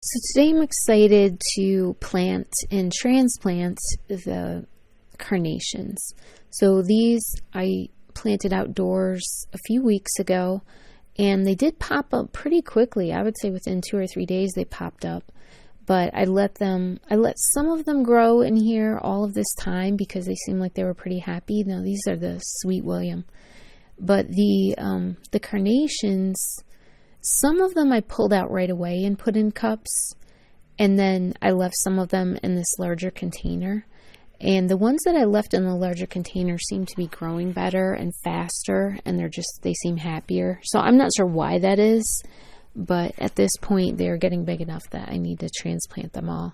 So today I'm excited to plant and transplant the carnations. So these I planted outdoors a few weeks ago, and they did pop up pretty quickly. I would say within 2 or 3 days they popped up. But I let some of them grow in here all of this time because they seemed like they were pretty happy. Now these are the Sweet William. But the carnations, some of them I pulled out right away and put in cups, and then I left some of them in this larger container. And the ones that I left in the larger container seem to be growing better and faster, and they seem happier. So I'm not sure why that is, but at this point they're getting big enough that I need to transplant them all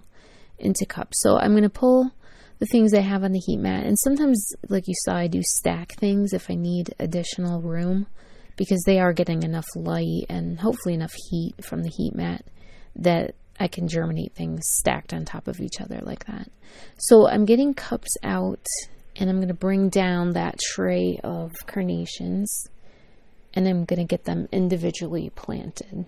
into cups. So I'm going to pull the things I have on the heat mat, and sometimes, like you saw, I do stack things if I need additional room, because they are getting enough light and hopefully enough heat from the heat mat that I can germinate things stacked on top of each other like that. So I'm getting cups out, and I'm going to bring down that tray of carnations, and I'm going to get them individually planted.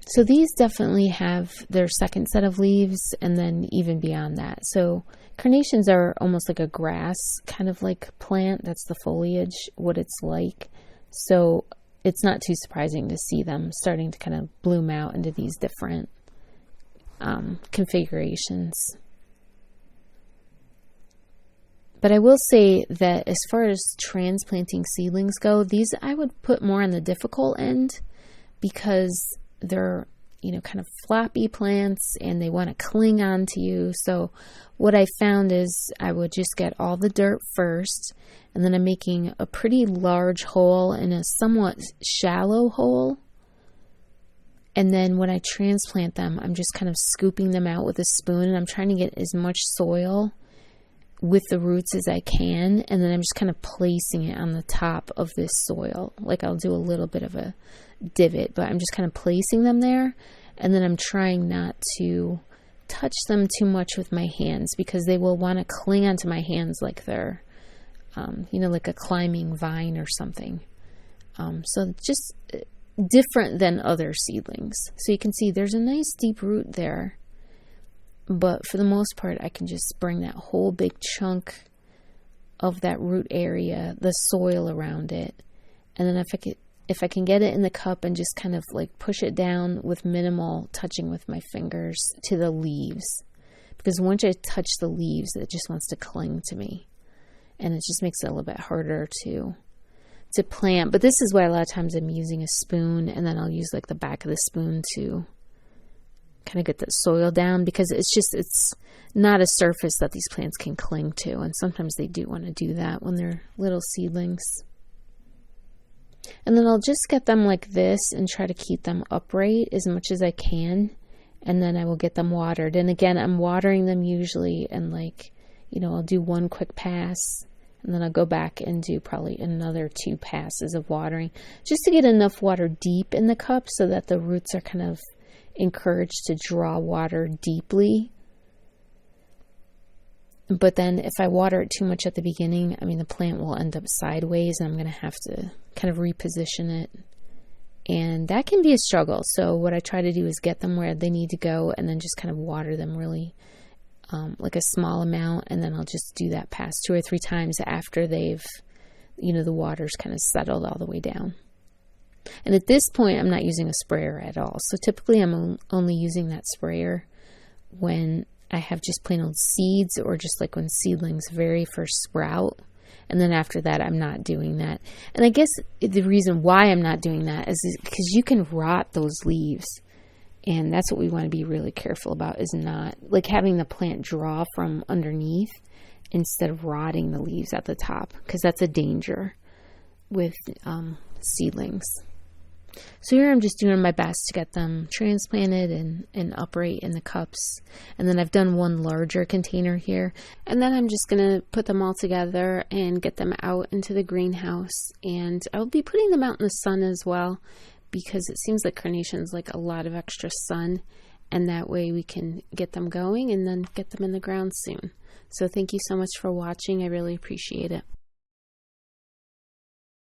So these definitely have their second set of leaves, and then even beyond that. So carnations are almost like a grass kind of like plant. That's the foliage, what it's like. So it's not too surprising to see them starting to kind of bloom out into these different configurations. But I will say that as far as transplanting seedlings go, these I would put more on the difficult end, because they're, kind of floppy plants and they want to cling on to you. So what I found is I would just get all the dirt first, and then I'm making a pretty large hole in a somewhat shallow hole. And then when I transplant them, I'm just kind of scooping them out with a spoon, and I'm trying to get as much soil with the roots as I can, and then I'm just kind of placing it on the top of this soil. Like I'll do a little bit of a divot, but I'm just kind of placing them there, and then I'm trying not to touch them too much with my hands, because they will want to cling onto my hands like they're like a climbing vine or something. So just different than other seedlings. So you can see there's a nice deep root there, but for the most part I can just bring that whole big chunk of that root area, the soil around it, and then if I can get it in the cup and just kind of like push it down with minimal touching with my fingers to the leaves, because once I touch the leaves it just wants to cling to me, and it just makes it a little bit harder to plant. But this is why a lot of times I'm using a spoon, and then I'll use like the back of the spoon to kind of get the soil down, because it's not a surface that these plants can cling to, and sometimes they do want to do that when they're little seedlings. And then I'll just get them like this and try to keep them upright as much as I can, and then I will get them watered. And again, I'm watering them usually, and I'll do one quick pass, and then I'll go back and do probably another 2 passes of watering, just to get enough water deep in the cup so that the roots are kind of encouraged to draw water deeply. But then if I water it too much at the beginning, the plant will end up sideways, and I'm going to have to kind of reposition it. And that can be a struggle. So what I try to do is get them where they need to go, and then just kind of water them really like a small amount. And then I'll just do that pass 2 or 3 times after they've, the water's kind of settled all the way down. And at this point, I'm not using a sprayer at all. So typically I'm only using that sprayer when I have just plain old seeds, or just like when seedlings very first sprout. And then after that, I'm not doing that. And I guess the reason why I'm not doing that is because you can rot those leaves. And that's what we want to be really careful about, is not like having the plant draw from underneath instead of rotting the leaves at the top, because that's a danger with seedlings. So here I'm just doing my best to get them transplanted and upright in the cups. And then I've done one larger container here. And then I'm just going to put them all together and get them out into the greenhouse. And I'll be putting them out in the sun as well, because it seems like carnations like a lot of extra sun. And that way we can get them going and then get them in the ground soon. So thank you so much for watching. I really appreciate it.